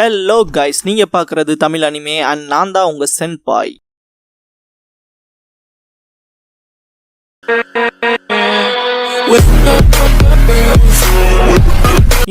Hello guys, நீங்க பாக்குறது Tamil anime and நான் தான் உங்க சென்பாய்.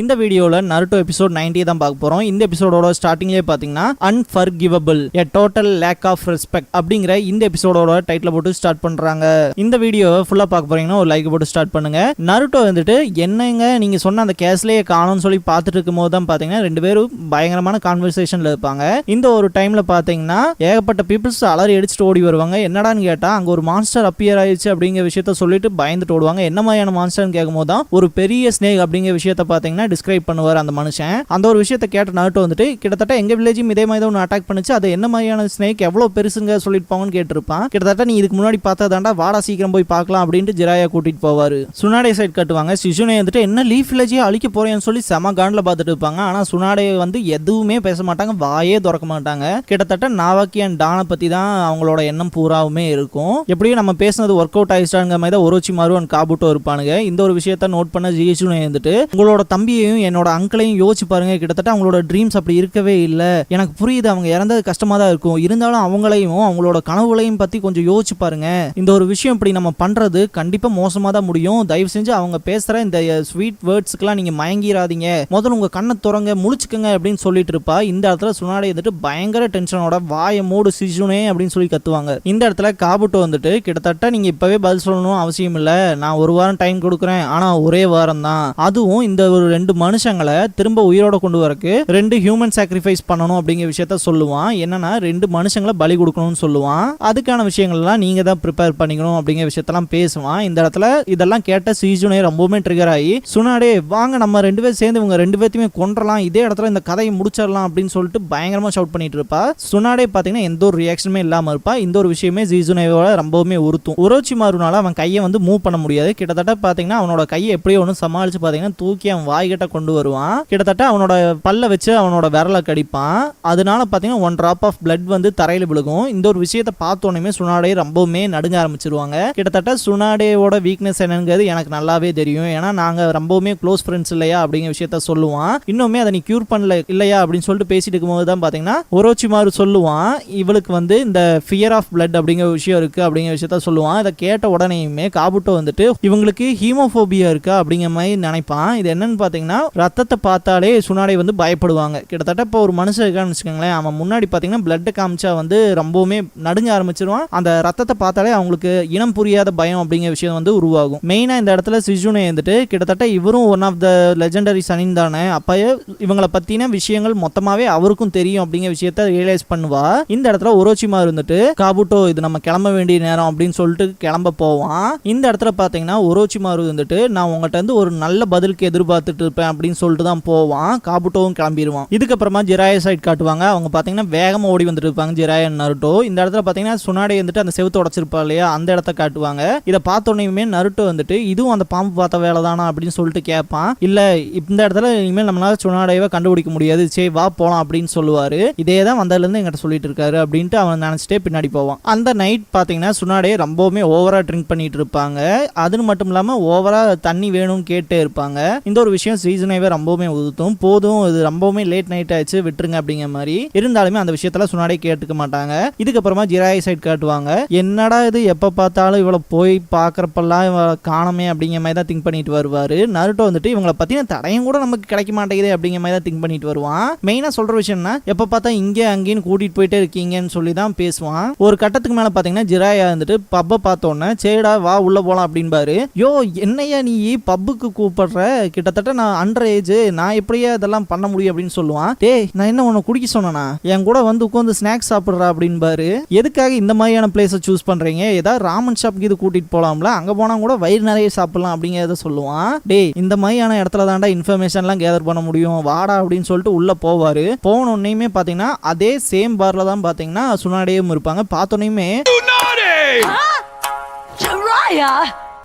இந்த வீடியோல நருட்டோ எபிசோட் 90 தான் பார்க்க போறோம். இந்த எபிசோடோட ஸ்டார்டிங்லேயே பாத்தீங்கன்னா unforgivable a total lack of respect அப்படிங்கிற இந்த எபிசோடோட டைட்டில் போட்டு ஸ்டார்ட் பண்றாங்க. இந்த வீடியோ ஃபுல்லா பார்க்க போறீங்கன்னா ஒரு லைக் போட்டு ஸ்டார்ட் பண்ணுங்க. நருட்டோ வந்துட்டு என்னங்க நீங்க சொன்ன அந்த கேஸ்லயே காணும்னு சொல்லி பார்த்துட்டு இருக்கும் போது தான் பாத்தீங்கன்னா ரெண்டு பேரும் பயங்கரமான கான்வர்சேஷன்ல இருப்பாங்க. இந்த ஒரு டைம்ல பாத்தீங்கன்னா ஏகப்பட்ட பீப்புள்ஸ் அலறி அடிச்சுட்டு ஓடி வருவாங்க. என்னடான்னு கேட்டா அங்க ஒரு மான்ஸ்டர் அப்பியர் ஆயிடுச்சு அப்படிங்கிற விஷயத்த சொல்லிட்டு பயந்துட்டு ஓடுவாங்க. என்ன மாதிரியான மான்ஸ்டர்னு கேட்கும் போது தான் ஒரு பெரிய ஸ்னேக் அப்படிங்கிற விஷயத்த பாத்தீங்கன்னா டிஸ்கிரைப் பண்ணுவார் அந்த மனுஷன். அந்த ஒரு விஷயத்தை கேட்ட நருட்டோ வந்துட்டு கிட்டத்தட்ட எங்க வில்லேஜும் இதே மாதிரி தான் அட்டாக் பண்ணுச்சு, அது என்ன மாதிரியான ஸ்னேக் எவ்வளவு பெருசுங்க சொல்லிருப்பாங்கன்னு கேட்டிருப்பான். கிட்டத்தட்ட நீ இதுக்கு முன்னாடி பார்த்ததாண்டா, வாடா சீக்கிரம் போய் பார்க்கலாம் அப்படின்ட்டு ஜிராயா கூட்டிட்டு போவாரு. சுனாடே சைட் கட்டுவாங்க. சிசுனே வந்துட்டு என்ன லீஃப் வில்லேஜே அழிக்க போறேன்னு சொல்லி செம காண்ட்ல பார்த்துட்டு இருப்பாங்க. ஆனா சுனாடே வந்து எதுவுமே பேச மாட்டாங்க, வாயே திறக்க மாட்டாங்க. கிட்டத்தட்ட நாவாக்கி அண்ட் டானை பத்தி தான் அவங்களோட எண்ணம் பூராவுமே இருக்கும். எப்படியும் நம்ம பேசினது ஒர்க் அவுட் ஆயிடுச்சாங்கிற மாதிரி தான் ஒரோச்சிமாரு அண்ட் காபுட்டோ இருப்பானுங்க. இந்த ஒரு விஷயத்த நோட் பண்ண சிசுனே வந்துட்டு உங்களோட தம்பியையும் என்னோட அங்கிளையும் யோசிச்சு பாருங்க, கிட்டத்தட்ட அவங்களோட ட்ரீம்ஸ் அப்படி இருக்கவே இல்லை. எனக்கு புரியுது அவங்க இறந்தது கஷ்டமா தான் இருக்கும், இருந்தாலும் அவங்களையும் அவங்களோட கனவுகளையும் பத்தி கொஞ்சம் யோசிச்சு பாருங்க. இந்த ஒரு விஷயம் இப்படி நம்ம பண்றது கண்டிப்பா மோசமா தான் முடியும். தயவு செஞ்சு அவங்க பேசுற இந்த ஸ்வீட் வேர்ட்ஸ்க்குலாம் நீங்க மயங்கிராதீங்க, முதல்ல உங்க கண்ணை துறங்க, முழிச்சுக்கங்க அப்படின்னு சொல்லிட்டு இருப்பா. இந்த இடத்துல சுனாடே வந்துட்டு பயங்கர டென்ஷனோட வாய மூடு சிசுனே அப்படின்னு சொல்லி கத்துவாங்க. இந்த இடத்துல காபுட்டோ வந்துட்டு கிட்டத்தட்ட நீங்க இப்பவே பதில் சொல்லணும் அவசியம் இல்லை, நான் ஒரு வாரம் டைம் கொடுக்குறேன், ஆனா ஒரே வாரம் தான், அதுவும் இந்த ஒரு 2 மனுஷங்களை திரும்ப உயிரோட கொண்டு வரக்கு 2 ஹியூமன் சாக்ரிஃபைஸ் பண்ணணும் அப்படிங்கிற விஷயத்த சொல்லுவான். என்னன்னா 2 மனுஷங்களை பலி கொடுக்கணும்னு சொல்லுவான். அதுக்கான விஷயங்கள்லாம் நீங்க தான் ப்ரிப்பேர் பண்ணிக்கணும் அப்படிங்கிற விஷயத்தெல்லாம் பேசுவான். இந்த இடத்துல இதெல்லாம் கேட்ட சிசுனே ரொம்பவுமே ட்ரிகர் ஆகி சுனாடே வாங்க நம்ம 2 பேரும் சேர்ந்து இவங்க 2 பேர்த்தையுமே கொன்றலாம், இதே இடத்துல இந்த கதையை முடிச்சிடலாம் அப்படின்னு சொல்லிட்டு பயங்கரமா ஷவுட் பண்ணிட்டு இருப்பா. சுனாடே பாத்தீங்கன்னா எந்த ஒரு ரியாக்ஷனுமே இல்லாம இருப்பா. இந்த ஒரு விஷயமே சிசுனேவோட ரொம்பவுமே உறுத்தும். ஒரோச்சிமாருனால அவன் கையை வந்து மூவ் பண்ண முடியாது. கிட்டத்தட்ட பாத்தீங்கன்னா அவனோட கையை எப்படியோ ஒன்று சமாளிச்சு பாத்தீங்கன்னா தூக்கி அவன் வாய்கிட்ட கொண்டு வருவான். கிட்டத்தட்ட அவனோட பல்ல வச்சு அவனோட விரலை கடிப்பான். அதனால பாத்தீங்கன்னா 1 drop ஆஃப் பிளட் வந்து தரையில விழுகும். இந்த ஒரு விஷயத்தை பார்த்தோன்னே சுனாடே ரொம்பவுமே நடுங்க ஆரம்பிச்சிருவாங்க. கிட்டத்தட்ட சுனாடேவோட வீக்னஸ் என்னங்கிறது எனக்கு நல்லாவே தெரியும், ஏன்னா நாங்க ரொம்பவுமே க்ளோஸ் ஃப்ரெண்ட்ஸ் இல்லையா அப்படிங்கிற விஷயத்த சொல்லுவான். இன்னுமே அதை நீ கியூர் பண்ணல இல்லையா அப்படின்னு சொல்லிட்டு பேசிட்டு இருக்கும்போது தான் பாத்தீங்கன்னா ஒரோச்சிமாரு சொல்லுவான் இவளுக்கு வந்து இந்த ஃபியர் ஆஃப் பிளட் அப்படிங்கிற விஷயம் இருக்கு அப்படிங்கிற விஷயத்த சொல்லுவான். இதை கேட்ட உடனேயுமே காபுட்டோ வந்துட்டு இவங்களுக்கு ஹீமோபோபியா இருக்கா அப்படிங்கிற மாதிரி நினைப்பான். இது என்னன்னு பாத்தீங்கன்னா ரத்தத்தை பார்த்தாலே சுனாடே வந்து பயப்படுவாங்க. கிட்டத்தட்ட இப்போ ஒரு மனுஷன் இருக்கான்னு வச்சுக்கோங்களேன், அவன் முன்னாடி பார்த்தீங்கன்னா பிளட் காமிச்சா வந்து ரொம்பவுமே நடுங்க ஆரம்பிச்சிருவான். அந்த ரத்தத்தை பார்த்தாலே அவங்களுக்கு இனம் புரியாத பயம் அப்படிங்கிற விஷயம் வந்து உருவாகும். மெயினாக இந்த இடத்துல சிசுனே வந்துட்டு கிட்டத்தட்ட இவரும் ஒன் ஆஃப் த லெஜெண்டரி சனின் தானே, அப்பயே இவங்களை பற்றின விஷயங்கள் மொத்தமாகவே அவருக்கும் தெரியும் அப்படிங்கிற விஷயத்த ரியலைஸ் பண்ணுவா. இந்த இடத்துல ஒரோச்சிமா இருந்துட்டு காபுட்டோ இது நம்ம கிளம்ப வேண்டிய நேரம் அப்படின்னு சொல்லிட்டு கிளம்ப போவான். இந்த இடத்துல பார்த்தீங்கன்னா ஒரோச்சிமாரு வந்துட்டு நான் உங்கள்கிட்ட இருந்து ஒரு நல்ல பதிலுக்கு எதிர்பார்த்துட்டு இருப்பேன் அப்படின்னு சொல்லிட்டு தான் போவான். காபுட்டோவும் கிளம்பிடுவான். இதுக்கப்புறமா ஜிராயா சைட் காட்டுவாங்க. அவங்க பாத்தீங்கன்னா வேகமா ஓடி வந்துட்டு இருப்பாங்க ஜிராயா நருட்டோ. இந்த இடத்துல பாத்தீங்கன்னா சுனாடே வந்துட்டு அந்த செவுத்து உடைச்சிருப்பா இல்லையா, அந்த இடத்த காட்டுவாங்க. இதை பார்த்தோன்னே நருட்டோ வந்துட்டு இதுவும் அந்த பாம்பு பார்த்த வேலை தானா அப்படின்னு சொல்லிட்டு கேட்பான். இல்ல இந்த இடத்துல இனிமேல் நம்மளால சுனாடேவை கண்டுபிடிக்க முடியாது, சரி வா போலாம் அப்படின்னு சொல்லுவாரு. இதே தான் வந்ததுல இருந்து என்கிட்ட சொல்லிட்டு இருக்காரு அப்படின்ட்டு அவன் நினைச்சிட்டே பின்னாடி போவான். அந்த நைட் பாத்தீங்கன்னா சுனாடே ரொம்பவுமே ஓவரா ட்ரிங்க் பண்ணிட்டு இருப்பாங்க. அது மட்டும் இல்லாம ஓவரா தண்ணி வேணும்னு கேட்டே இருப்பாங்க. இந்த ஒரு விஷயம் சீசனேவே ரொம்பவுமே உதுத்தும். போதும் இது ரொம்பவுமே லேட் நைட் ஆயிடுச்சு விட்டுருங்க அப்படிங்கிற மாதிரி இருந்தாலுமே அந்த விஷயத்துல சுனாடே கேட்டுக்க மாட்டாங்க. இதுக்கப்புறமா ஜிராயா சைட் காட்டுவாங்க. என்னடா இது எப்ப பார்த்தாலும் இவளை போய் பாக்குறப்பெல்லாம் காணமே அப்படிங்கிற மாதிரி தான் திங்க் பண்ணிட்டு வருவாரு. நருட்டோ வந்துட்டு இவங்களை பத்தின தடையும் கூட நமக்கு கிடைக்க மாட்டேங்குது அப்படிங்கிற மாதிரி தான் திங்க் பண்ணிட்டு வருவான். மெயினா சொல்ற விஷயம்னா எப்ப பார்த்தா இங்கே அங்கேயும் கூட்டிட்டு போயிட்டே இருக்கீங்கன்னு சொல்லி தான் பேசுவான். ஒரு கட்டத்துக்கு மேல பாத்தீங்கன்னா ஜிராயா வந்துட்டு பப்பை பார்த்தோன்னே சேடா வா உள்ள போலாம் அப்படின்பாரு. யோ என்னையா நீ பப்புக்கு கூப்பிடுற, கிட்டத்தட்ட நான் அண்டர் ஏஜ், நான் எப்படியா இதெல்லாம் பண்ண முடியும் அப்படின்னு சொல்லுவான். டேய் நான் என்ன உன்னை குடிக்க சொன்னா, என் கூட வந்து உட்காந்து ஸ்நாக்ஸ் சாப்பிடுறா அப்படின்பாரு. எதுக்காக இந்த மாதிரியான பிளேஸை சூஸ் பண்றீங்க, ஏதாவது ராமன் ஷாப்க்கு இது கூட்டிட்டு போலாம்ல, அங்க போனா கூட வயிறு நிறைய சாப்பிடலாம் அப்படிங்கிறத சொல்லுவான். டேய் இந்த மாதிரியான இடத்துல தாண்டா இன்ஃபர்மேஷன்லாம் கேதர் பண்ண முடியும், வாடா அப்படின்னு சொல்லிட்டு உள்ள போவாரு. போனோன்னையுமே பாத்தீங்கன்னா அதே சேம் பார்ல தான் பாத்தீங்கன்னா சுனாடேயும் இருப்பாங்க. பார்த்தோன்னையுமே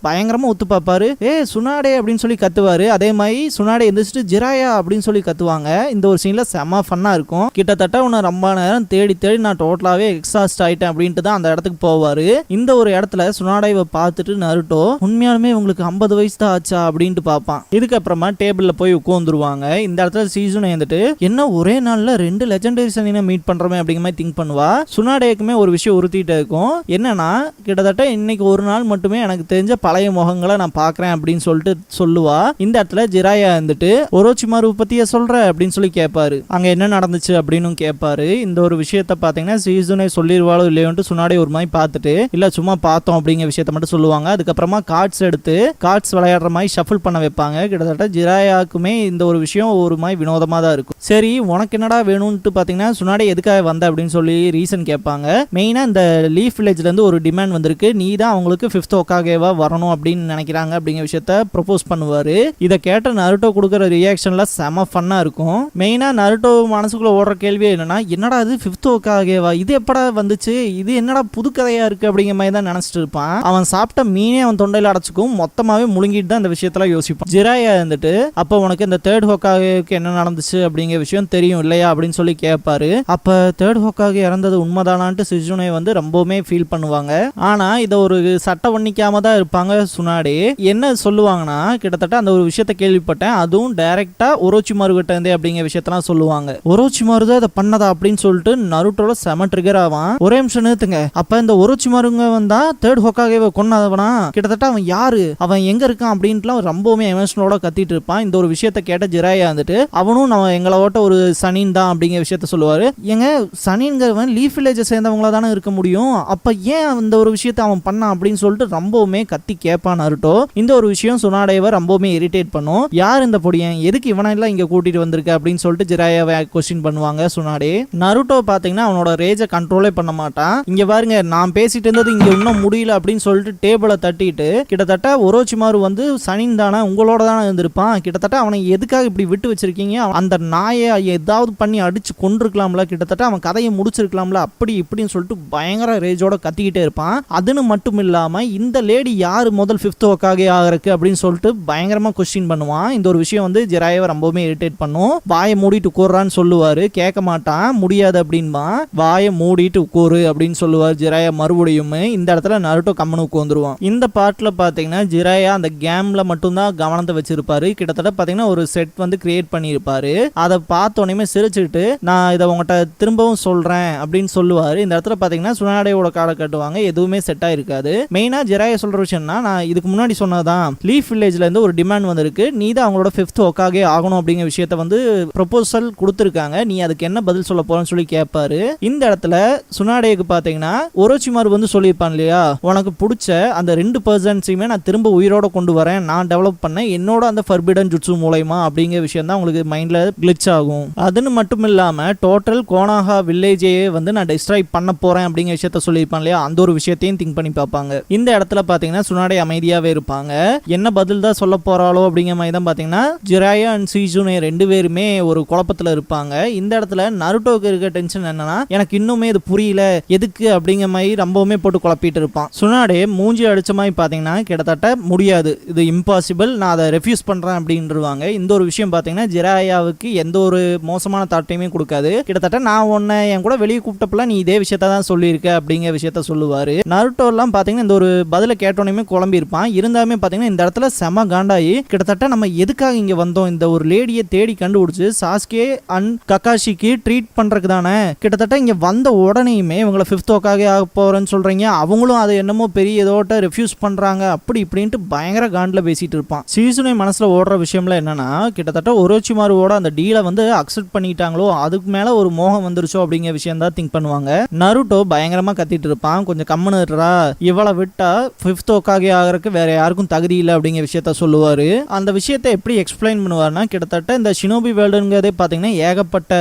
பயங்கரமா ஒத்து பார்ப்பாரு. சுனாடே அப்படின்னு சொல்லி கத்துவாரு. அதே மாதிரி சுனாடே எந்திரிச்சிட்டு ஜிராயா அப்படின்னு சொல்லி கத்துவாங்க. இந்த ஒரு சீன்ல செம ஃபன்னா இருக்கும். கிட்டத்தட்ட உன்னை ரொம்ப நேரம் தேடி தேடி நான் டோட்டலாவே எக்ஸாஸ்ட் ஆயிட்டேன் அப்படின்ட்டு தான் அந்த இடத்துக்கு போவாரு. இந்த ஒரு இடத்துல சுனாடேவை பார்த்துட்டு நருட்டோ உண்மையாலுமே உங்களுக்கு 50 வயசு தான் ஆச்சா அப்படின்ட்டு பார்ப்பான். இதுக்கப்புறமா டேபிள்ல போய் உட்காந்துருவாங்க. இந்த இடத்துல சீசனை வந்துட்டு என்ன ஒரே நாள்ல 2 லெஜெண்டரி சனினை மீட் பண்றோமே அப்படிங்கிற மாதிரி திங்க் பண்ணுவா. சுனாடேக்குமே ஒரு விஷயம் உறுத்திட்டே இருக்கும். என்னன்னா கிட்டத்தட்ட இன்னைக்கு ஒரு நாள் மட்டுமே எனக்கு தெரிஞ்ச பழைய முகங்களை நான் பாக்குறேன் அப்படின்னு சொல்லிட்டு சொல்லுவா. இந்த இடத்துல ஜிராயா வந்துட்டு ஒரோச்சிமாரு பத்திய சொல்ற அப்படின்னு சொல்லி கேட்பாரு. அங்க என்ன நடந்துச்சு அப்படின்னு கேட்பாரு. இந்த ஒரு விஷயத்த பாத்தீங்கன்னா சீசனை சொல்லிடுவாளோ இல்லையோன்ட்டு சுனாடே ஒரு மாதிரி பார்த்துட்டு இல்ல சும்மா பார்த்தோம் அப்படிங்கிற விஷயத்த மட்டும் சொல்லுவாங்க. அதுக்கப்புறமா கார்ட்ஸ் எடுத்து கார்ட்ஸ் விளையாடுற மாதிரி ஷஃபிள் பண்ண வைப்பாங்க. கிட்டத்தட்ட ஜிராயாக்குமே இந்த ஒரு விஷயம் ஒரு மாதிரி வினோதமா தான் இருக்கும். சரி உனக்கு என்னடா வேணும்னு பாத்தீங்கன்னா சுனாடே எதுக்காக வந்த அப்படின்னு சொல்லி ரீசன் கேட்பாங்க. மெயினா இந்த லீஃப் வில்லேஜ்ல இருந்து ஒரு டிமாண்ட் வந்திருக்கு. நீ தான் அவங்களுக்கு 5th ஹோகாகேவா வரணும் அப்படின்னு நினைக்கிறாங்க அப்படிங்கிற விஷயத்த ப்ரொபோஸ் பண்ணுவாரு. இதை கேட்ட நருட்டோ கொடுக்குற ரியாக்ஷன்ல செம ஃபன்னா இருக்கும். மெயினா நருட்டோ மனசுக்குள்ள ஓடுற கேள்வி என்னடா இது 5th ஹோகாகேவா, இது எப்படா வந்துச்சு, இது என்னடா புது கதையா இருக்கு அப்படிங்கிற மாதிரி தான் நினைச்சிட்டு இருப்பான். அவன் சாப்பிட்ட மீனே அவன் தொண்டையில அடைச்சுக்கும். மொத்தமாவே முழுங்கிட்டு தான் இந்த விஷயத்துல யோசிப்பான். ஜிராயா இருந்துட்டு அப்ப உனக்கு இந்த 3rd ஹோகாகேக்கு என்ன நடந்துச்சு அப்படிங்கிற விஷயம் தெரியும் இல்லையா அப்படின்னு சொல்லி கேட்பாரு. அப்ப 3rd ஹோகாகே இறந்தது உண்மைதானான்ட்டு சிஜுனே வந்து ரொம்பவுமே ஃபீல் பண்ணுவாங்க. ஆனா இத ஒரு சட்டை பண்ணிக்காம தான் இருப்பாங்க சுனாடே. என்ன சொல்லுவாங்கன்னா கிட்டத்தட்ட அந்த ஒரு விஷயத்த கேள்விப்பட்டேன், அதுவும் டைரக்டா ஒரோச்சிமாரு கிட்ட இருந்தே அப்படிங்கிற விஷயத்தெல்லாம் சொல்லுவாங்க. ஒரோச்சிமாரு தான் இதை பண்ணதா அப்படின்னு சொல்லிட்டு நருட்டோட செம ட்ரிகர் ஆவான். ஒரே நிமிஷம் நிறுத்துங்க, அப்ப இந்த ஒரோச்சிமாருங்க வந்தா 3rd ஹோகாகேவை கொன்னவனா, கிட்டத்தட்ட அவன் யாரு, அவன் எங்க இருக்கான் அப்படின்ட்டுலாம் ரொம்பவுமே எமோஷனலோட கத்திட்டு இருப்பான். இந்த ஒரு விஷயத்த கேட்ட ஜிராயா வந்துட்டு அவனும் நம்ம எங்களோட ஒரு சனின் தான் அப்படிங்கிற விஷயத்த சொல்லுவாரு. எங்க சனின்கிறவன் லீஃப் வில்லேஜை சேர்ந்தவங்களா தானே இருக்க முடியும், அப்ப ஏன் அந்த ஒரு விஷயத்தை அவன் பண்ணான் அப்படின்னு சொல்லிட்டு ரொம்பவுமே கத்தி கேட்பான் நருட்டோ. இந்த ஒரு விஷயம் சுனாடேவை ரொம்பவுமே இரிட்டேட் பண்ணும். யார் இந்த பொடியன், எதுக்கு இவனெல்லாம் இங்க கூட்டிட்டு வந்திருக்க அப்படின்னு சொல்லிட்டு ஜிராயாவை கொஸ்டின் பண்ணுவாங்க சுனாடே. நருட்டோ பாத்தீங்கன்னா அவனோட ரேஜை கண்ட்ரோலே பண்ண மாட்டான். இங்க பாருங்க நான் பேசிட்டு இருந்தது இங்க இன்னும் முடியல அப்படின்னு சொல்லிட்டு டேபிளை தட்டிட்டு கிட்டத்தட்ட ஒரோச்சிமாரு வந்து சனின் தானே உங்களோட தானே இருந்திருப்பான், கிட்டத்தட்ட அவனை எதுக்காக இப்படி விட்டு வச்சிருக்கீங்க, அந்த நாயை ஏதாவது பண்ணி அடிச்சு கொண்டிருக்கலாம்ல, கிட்டத்தட்ட அவன் கதையை முடிச்சிருக்கலாம்ல அப்படி இப்படின்னு சொல்லிட்டு பயங்கர ரேஜோட கத்திக்கிட்டே இருப்பான். அதுன்னு மட்டும் இல்லாம இந்த லேடி யாரு முதல் 5th ஹோகாகே ஆகிறதுக்கு அப்படின்னு சொல்லிட்டு பயங்கரமா கொஸ்டின் பண்ணுவான். இந்த ஒரு விஷயம் வந்து ஜிராயாவை ரொம்பவுமே இரிட்டேட் பண்ணும். வாயை மூடிட்டு உட்கார்றான்னு சொல்லுவாரு, கேட்க மாட்டான், முடியாது அப்படின்பா. வாயை மூடிட்டு உட்காரு அப்படின்னு சொல்லுவார் ஜிராயா மறுபடியும். இந்த இடத்துல நருட்டோ கம்மனு உட்காந்துருவான். இந்த பார்ட்ல பாத்தீங்கன்னா ஜிராயா அந்த கேம்ல மட்டும்தான் கவனத்தை வச்சிருப்பாரு. கிட்டத்தட்ட பாத்தீங்கன்னா ஒரு செட் வந்து கிரியேட் பண்ணியிருப்பாரு. அதை பார்த்தோன்னே சிரிச்சுட்டு நான் இதை உங்கள்கிட்ட திரும்பவும் சொல்றேன் அப்படின்னு சொல்லுவாரு. இந்த இடத்துல பாத்தீங்கன்னா சுனாடேயோட காடை கட்டுவாங்க, எதுவுமே செட் ஆயிருக்காது. மெயினா ஜிராயா சொல்ற விஷயம்னா நான் இதுக்கு முன்னாடி சொன்னதான் லீஃப் வில்லேஜ்ல இருந்து ஒரு டிமாண்ட் வந்திருக்கு, நீ தான் அவங்களோட 5th ஹோகாகே ஆகணும் அப்படிங்கிற விஷயத்த வந்து ப்ரொபோசல் கொடுத்துருக்காங்க, நீ அதுக்கு என்ன பதில் சொல்ல போறன்னு சொல்லி கேட்பாரு. இந்த இடத்துல சுனாடேக்கு பாத்தீங்கன்னா ஒரோச்சிமாரு வந்து சொல்லியிருப்பான் இல்லையா, உனக்கு பிடிச்ச அந்த 2 பர்சன்ஸையுமே நான் திரும்ப உயிரோட கொண்டு வரேன், நான் டெவலப் பண்ணேன் என்னோட அந்த ஃபர்பிடன் ஜுட்சு மூலமா அப்படிங்கிற விஷயம் தான் உங்களுக்கு மைண்ட்ல கிளிச் ஆகும். அதுன்னு மட்டும் இல்லாம டோட்டல் கோனாகா வில்லேஜையே வந்து நான் டிஸ்ட்ராய் பண்ண போறேன் அப்படிங்கிற விஷயத்த சொல்லியிருப்பான் இல்லையா, அந்த ஒரு விஷயத்தையும் திங்க் பண்ணி பார்ப்பாங்க. இந்த இடத்துல பாத்தீங்கன்னா சுனாடே அமைதியாவே இருப்பாங்க. என்ன பதில் தான் சொல்ல போறாளோ அப்படிங்கிற மாதிரி தான் பாத்தீங்கன்னா ஜிராயா அண்ட் சீசுனே 2 பேருமே ஒரு குழப்பத்துல இருப்பாங்க. இந்த இடத்துல நருட்டோக்கு இருக்க டென்ஷன் என்னன்னா எனக்கு இன்னுமே இது புரியல எதுக்கு அப்படிங்கிற மாதிரி ரொம்பவுமே போட்டு குழப்பிட்டு இருப்பான். சுனாடே மூஞ்சி அடிச்ச மாதிரி பாத்தீங்கன்னா கிட்டத்தட்ட முடியாது, இது இம்பாசிபிள், நான் அதை ரெஃப்யூஸ் பண்றேன் அப்படின்றாங்க. இந்த ஒரு விஷயம் பாத்தீங்கன்னா ஜிராயாவுக்கு எந்த ஒரு மோசமான தாட்டையுமே கொடுக்காது. கிட்டத்தட்ட நான் உன்னை என் கூட வெளியே கூப்பிட்டப்பல நீ இதே விஷயத்த தான் சொல்லியிருக்க அப்படிங்கிற விஷயத்த சொல்லுவாரு. நருட்டோ எல்லாம் பாத்தீங்கன்னா இந்த ஒரு பதில கேட்டோன்னே குழம்பி இருப்பான். இருந்தாலுமே பாத்தீங்கன்னா இந்த இடத்துல செம காண்டாயி கிட்டத்தட்ட நம்ம எதுக்காக இங்க வந்தோம், இந்த ஒரு லேடியை தேடி கண்டுபிடிச்சு சாஸ்கே அண்ட் ககாஷிக்கு ட்ரீட் பண்றதுக்கு தானே, கிட்டத்தட்ட இங்க வந்த உடனேயுமே இவங்களை 5th ஹோகாகே ஆக போறேன்னு சொல்றீங்க, அவங்களும் அதை என்னமோ பெரிய இதோட்ட ரெஃப்யூஸ் பண்றாங்க அப்படி இப்படின்ட்டு பயங்கர காண்டில் பேசிட்டு இருப்பான். சீசுனை மனசுல ஓடுற விஷயம்ல என்னன்னா கிட்டத்தட்ட ஒரோச்சிமாருவோட அந்த டீலை வந்து அக்செப்ட் பண்ணிட்டாங்களோ அதுக்கு மேல ஒரு மோகம் வந்துருச்சோ அப்படிங்கிற விஷயம் தான் திங்க் பண்ணுவாங்க. நருட்டோ பயங்கரமா கத்திட்டு இருப்பான், கொஞ்சம் கம்முனுறா, இவளை விட்டா 5th ஹோகாகே ஆகிறதுக்கு வேற யாருக்கும் தகுதி இல்லை அப்படிங்கிற விஷயத்த சொல்லுவாரு. அந்த விஷயத்தை எப்படி எக்ஸ்பிளைன் பண்ணுவார்னா கிட்டத்தட்ட இந்த ஷினோபி வேர்ல்டுங்கிறதே பாத்தீங்கன்னா ஏகப்பட்ட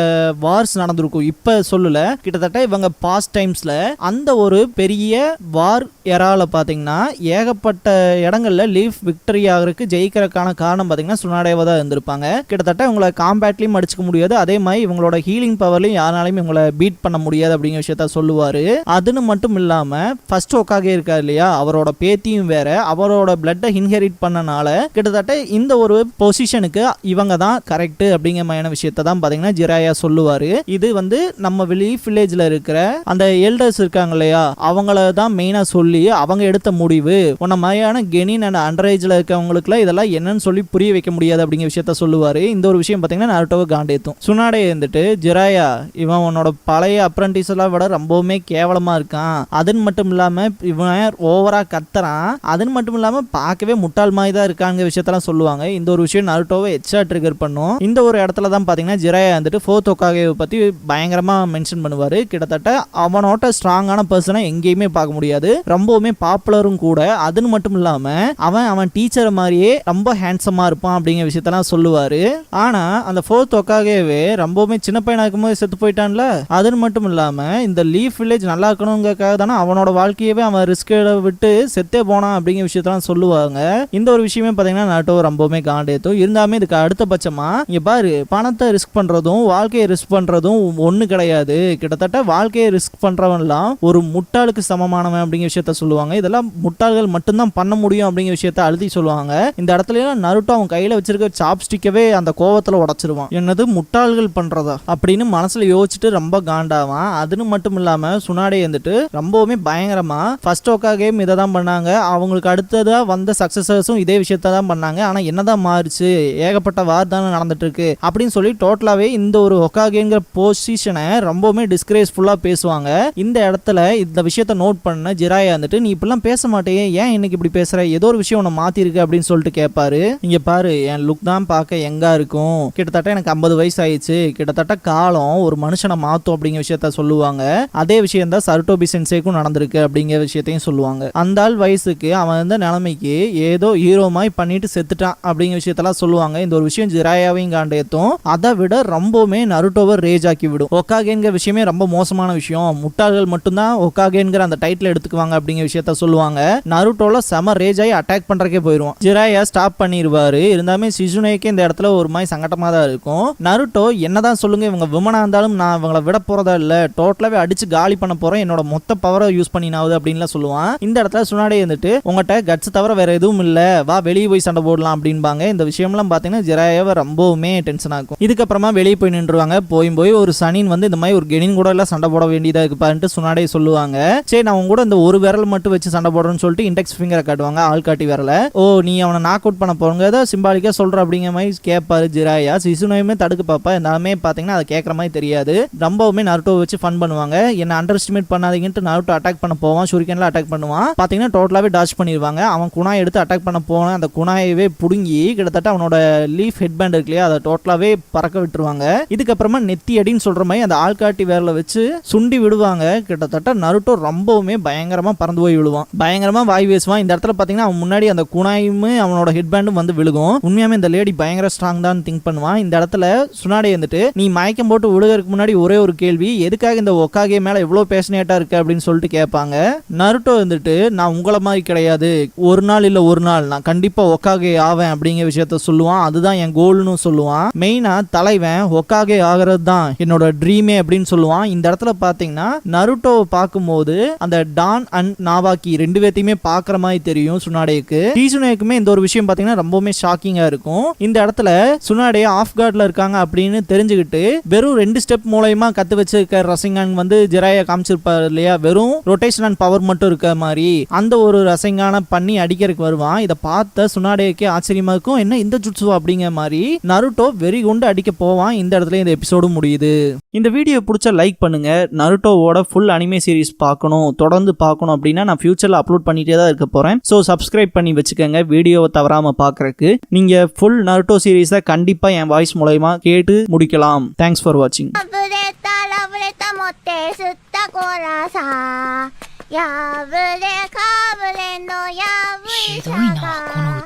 வார்ஸ் நடந்திருக்கும். இப்ப சொல்லல, கிட்டத்தட்ட இவங்க பாஸ்ட் டைம்ஸ்ல அந்த ஒரு பெரிய வார் எரால பாத்தீங்கன்னா ஏகப்பட்ட இடங்கள்ல லீஃப் விக்டரி ஆகிறதுக்கு ஜெயிக்கிறதுக்கான காரணம் பாத்தீங்கன்னா சுனாடேவா தான் இருந்திருப்பாங்க. கிட்டத்தட்ட இவங்களை காம்பேட்லயும் அடிச்சுக்க முடியாது, அதே மாதிரி இவங்களோட ஹீலிங் பவர்லையும் யாராலையும் இவங்களை பீட் பண்ண முடியாது அப்படிங்கிற விஷயத்த சொல்லுவாரு. அதுன்னு மட்டும் இல்லாம ஃபர்ஸ்ட் ஹோகாகே இருக்காரு இல்லையா, அவரோட பேத்தியும் வேற, அவரோட பிளட்டை இன்ஹெரிட் பண்ணனால கிட்டத்தட்ட இந்த ஒரு பொசிஷனுக்கு இவங்க தான் கரெக்ட் அப்படிங்கிற மாதிரியான விஷயத்தை தான் பாத்தீங்கன்னா ஜிராயா சொல்லுவாரு. இது வந்து நம்ம லீஃப் வில்லேஜ்ல இருக்கிற அந்த எல்டர்ஸ் இருக்காங்க இல்லையா, அவங்கள தான் மெயினா சொல்லி அவங்க எடுத்த முடிவு. உன்ன மாதிரியான கெனின் அண்ட் அண்டர் ஏஜ்ல இருக்கவங்களுக்கு இதெல்லாம் என்னன்னு சொல்லி புரிய வைக்க முடியாது அப்படிங்கிற விஷயத்த சொல்லுவாரு. இந்த ஒரு விஷயம் பாத்தீங்கன்னா நருட்டோவை காண்டேத்தும். சுனாடே இருந்துட்டு ஜிராயா இவன் உன்னோட பழைய அப்ரண்டிஸ் எல்லாம் விட ரொம்பவுமே கேவலமா இருக்கான், அதுன்னு மட்டும் இல்லாம இவன் ஓவரா கத்துறான், அதுன்னு மட்டும் இல்லாம பார்க்கவே முட்டாள் மாதிரி தான் இருக்காங்க விஷயத்தெல்லாம் சொல்லுவாங்க. இந்த ஒரு விஷயம் நருட்டோவை எச்சா ட்ரிகர் பண்ணும். இந்த ஒரு இடத்துல தான் பாத்தீங்கன்னா ஜிராயா வந்துட்டு ஃபோர்த் ஹோகாகேவை பத்தி பயங்கரமா மென்ஷன் பண்ணுவாரு. கிட்டத்தட்ட அவனோட ஸ்ட்ராங்கான பர்சனை எங்கேயுமே பார்க்க முடியாது, ரொம்பவுமே பாப்புலரும் கூட, அதுன்னு மட்டும் இல்லாம அவன் டீச்சர் மாதிரியே ரொம்ப ஹேண்ட்ஸமா இருப்பான் அப்படிங்கிற விஷயத்தெல்லாம் சொல்லுவாரு. ஆனா அந்த ஃபோர்த் ஹோகாகேவே ரொம்பவுமே சின்ன பையனா இருக்கும்போது செத்து போயிட்டான்ல, அதுன்னு மட்டும் இல்லாம இந்த லீஃப் வில்லேஜ் நல்லா இருக்கணுங்கிறதுக்காக தானே அவனோட வாழ்க்கையவே அவன் ரிஸ்க் விட்டு செத்தே போனான் அப்படிங்கிற விஷயத்தெல்லாம் சொல்லுவாங்க. இந்த ஒரு விஷயமே பாத்தீங்கன்னா நருட்டோ ரொம்பவுமே காண்டேத்தும். இருந்தாலுமே இதுக்கு அடுத்த பட்சமா இங்க பாரு, பணத்தை ரிஸ்க் பண்றதும் வாழ்க்கையை ரிஸ்க் பண்றதும் ஒண்ணு கிடையாது, கிட்டத்தட்ட வாழ்க்கையை ரிஸ்க் பண்றவன்லாம் ஒரு முட்டாளுக்கு சமமானவன் அப்படிங்கிற விஷயத்த சொல்லுவாங்க. இதெல்லாம் முட்டாள்கள் மட்டும்தான் பண்ண முடியும் அப்படிங்கிற விஷயத்த அழுதி சொல்லுவாங்க. இந்த இடத்துல நருட்டோ அவன் கையில வச்சிருக்க சாப்ஸ்டிக்கவே அந்த கோவத்துல உடைச்சிருவான். என்னது முட்டாள்கள் பண்றதா அப்படின்னு மனசுல யோசிச்சுட்டு ரொம்ப காண்டாவான். அதுன்னு மட்டும் இல்லாம சுனாடே வந்துட்டு ரொம்பவுமே பயங்கரமா ஃபர்ஸ்ட் ஹோகாகே இதை தான் பண்ணாங்க, அவங்களுக்கு அடுத்ததா வந்த சக்சஸர்ஸும் இதே விஷயத்த தான் பண்ணாங்க, ஆனா என்னதான் மாறுச்சு, ஏகப்பட்ட வார் தானே நடந்துட்டு இருக்கு அப்படின்னு சொல்லி டோட்டலாவே இந்த ஒரு ஹோகாகேங்கிற பொசிஷனை ரொம்பவுமே டிஸ்கிரேஸ்ஃபுல்லா பேசுவாங்க. இந்த இடத்துல இந்த விஷயத்த நோட் பண்ண ஜிராயா வந்துட்டு நீ இப்பெல்லாம் பேச மாட்டேயே, ஏன் இன்னைக்கு இப்படி பேசுற, ஏதோ ஒரு விஷயம் உன்னை மாத்தி இருக்கு அப்படின்னு சொல்லிட்டு கேட்பாரு. இங்க பாரு, என் லுக் தான் பார்க்க எங்கா இருக்கும், கிட்டத்தட்ட எனக்கு 50 வயசு ஆயிடுச்சு, கிட்டத்தட்ட காலம் ஒரு மனுஷனை மாத்தும் அப்படிங்கிற விஷயத்த சொல்லுவாங்க. அதே விஷயம் தான் சருட்டோபி சென்சேக்கும் நடந்திருக்கு அப்படிங்கிற விஷயத்தையும் சொல்லுவாங்க. அந்த ஆள் வயசுக்கு அவன் இந்த நிலைமைக்கு ஏதோ ஹீரோ மாதிரி பண்ணிட்டு செத்துட்டான் அப்படிங்கிற விஷயத்தெல்லாம் சொல்லுவாங்க. இந்த ஒரு விஷயம் ஜிராயாவையும் காண்டேத்தும். அதை விட ரொம்பவுமே நருட்டோவை ரேஜ் ஆக்கி விடும். ஹோகாகேங்கிற விஷயமே ரொம்ப மோசமான விஷயம், முட்டாள்கள் மட்டும்தான் ஹோகாகேங்கிற அந்த டைட்டில் எடுத்துக்குவாங்க அப்படிங்கிற விஷயத்த சொல்லுவாங்க. நருட்டோல செம ரேஜ் ஆகி அட்டாக் பண்றதுக்கே போயிடுவான். ஜிராயா ஸ்டாப் பண்ணிடுவாரு. இருந்தாலுமே சிசுனேக்கு இந்த இடத்துல ஒரு மாதிரி சங்கட்டமா தான் இருக்கும். நருட்டோ என்னதான் சொல்லுங்க, இவங்க விமனா இருந்தாலும் நான் இவங்களை விட போறதா இல்ல, டோட்டலாவே அடிச்சு காலி பண்ண போறேன், என்னோட மொத்த பவரை யூஸ் பண்ணினாவது அப்படின்லாம் சொல்லுவான். இந்த இடத்துல சுனாடே வந்துட்டு உங்கள்கிட்ட கட்ஸ் தவிர வேற எதுவும் இல்ல, வா வெளியே போய் சண்டை போடலாம் அப்படின்பாங்க. இந்த விஷயம்லாம் பாத்தீங்கன்னா ஜிராயாவை ரொம்பவுமே டென்ஷன் ஆகும். இதுக்கப்புறமா வெளியே போய் நின்றுவாங்க. போய் ஒரு சனின் வந்து இந்த மாதிரி ஒரு கெனின் கூட எல்லாம் சண்டை போட வேண்டியதா இருக்குப்பான்ட்டு சுனாடே சொல்லுவாங்க. சரி நான் அவங்க கூட இந்த ஒரு விரல் மட்டும் வச்சு சண்டை போடுறேன்னு சொல்லிட்டு இண்டெக்ஸ் ஃபிங்கரை காட்டுவாங்க, ஆள் காட்டி விரல. ஓ நீ அவனை நாக் அவுட் பண்ண போறங்க சிம்பாலிக்கா சொல்ற அப்படிங்கிற மாதிரி கேட்பாரு ஜிராயா. சிசுனையுமே தடுக்க பாப்பா, எல்லாமே பாத்தீங்கன்னா அதை கேட்கற மாதிரி தெரியாது. ரொம்பவுமே நருட்டோ வச்சு ஃபன் பண்ணுவாங்க. என்ன அண்டர் எஸ்டிமேட் பண்ணாதீங்கன்ட்டு நருட்டோ அட்டாக் பண்ண போவான், ஷூரிகன்ல அட்டாக் பண்ணுவான். பாத்தீங்கன்னா டோட்டலாவே டாச் பண்ணிடுவாங்க. அவன் குணாய் எடுத்து அட்டாக் பண்ண போன அந்த குணாயவே புடுங்கி கிட்டத்தட்ட அவனோட லீஃப் ஹெட் பேண்ட் இருக்கு இல்லையா, அதை டோட்டலாவே பறக்க விட்டுருவாங்க. இதுக்கப்புறமா நெத்தி அடின்னு சொல்ற மாதிரி அந்த ஆள்காட்டி வேர்ல வச்சு சுண்டி விடுவாங்க. கிட்டத்தட்ட நருட்டோ ரொம்பவுமே பயங்கரமா பறந்து போய் விழுவான், பயங்கரமா வாய் பேசுவான். இந்த இடத்துல பாத்தீங்கன்னா அவன் முன்னாடி அந்த குணாயும் அவனோட ஹெட் பேண்டும் வந்து விழுகும். உண்மையாமே இந்த லேடி பயங்கர ஸ்ட்ராங் தான் திங்க் பண்ணுவான். இந்த இடத்துல சுனாடே வந்துட்டு நீ மயக்கம் போட்டு விழுகிறதுக்கு முன்னாடி ஒரே ஒரு கேள்வி, எதுக்காக இந்த ஹோகாகே மேல எவ்வளவு பேஷனேட்டா இருக்கு அப்படின்னு சொல்லிட்டு கேட்பாங்க. நருட்டோ வந்துட்டு நான் உங்களை மாதிரி கிடையாது, ஒரு நாள் இல்ல ஒரு நாள் நான் கண்டிப்பா ஹோகாகே ஆவேன் அப்படிங்கிற விஷயத்த சொல்லுவான். அதுதான் என் கோல்னு சொல்லுவான். மெயினா தலைவன் ஹோகாகே ஆகிறது தான் என்னோட ட்ரீமே அப்படின்னு சொல்லுவான். இந்த இடத்துல பாத்தீங்கன்னா நருட்டோவை பார்க்கும்போது அந்த டான் அண்ட் நாவாக்கி ரெண்டு பேத்தையுமே பாக்குற மாதிரி தெரியும் சுனாடேக்கு. டீசுனேக்குமே இந்த ஒரு விஷயம் பாத்தீங்கன்னா ரொம்பவுமே ஷாக்கிங்கா இருக்கும். இந்த இடத்துல சுனாடே ஆஃப் கார்ட்ல இருக்காங்க அப்படின்னு தெரிஞ்சுக்கிட்டு வெறும் 2 ஸ்டெப் மூலமா கத்து வச்சிருக்க ரசிங்கான் வந்து ஜிராயா காமிச்சிருப்பாரு இல்லையா, வெறும் ரொட்டேஷன் அண்ட் பவர் மட்டும் இருக்க மாதிரி அந்த ஒரு ரசிங்கான பண்ணி அடிக்கிறதுக்கு வருவான். இதை பார்த்த சுனாடேக்கு ஆச்சரியமா இருக்கும், என்ன இந்த ஜுட்சுவா அப்படிங்கிற மாதிரி நருட்டோ வெறி கொண்டு அடிக்க போவான். இந்த இடத்துல இந்த எபிசோடு முடியுது. இந்த வீடியோ பிடிச்ச லைக் பண்ணுங்க. நருட்டோவோட ஃபுல் அனிமே சீரிஸ் பார்க்கணும், தொடர்ந்து பார்க்கணும் அப்படின்னா நான் ஃபியூச்சர்ல அப்லோட் பண்ணிட்டே தான் இருக்க போறேன். ஸோ சப்ஸ்கிரைப் பண்ணி வச்சுக்கோங்க வீடியோவை தவறாம பார்க்கறதுக்கு. நீங்க ஃபுல் நருட்டோ சீரிஸை கண்டிப்பா என் வாய்ஸ் மூலமா கேட்டு முடிக்கலாம். தேங்க்ஸ் ஃபார் வாட்சிங். 破れかぶれのやぶ医者が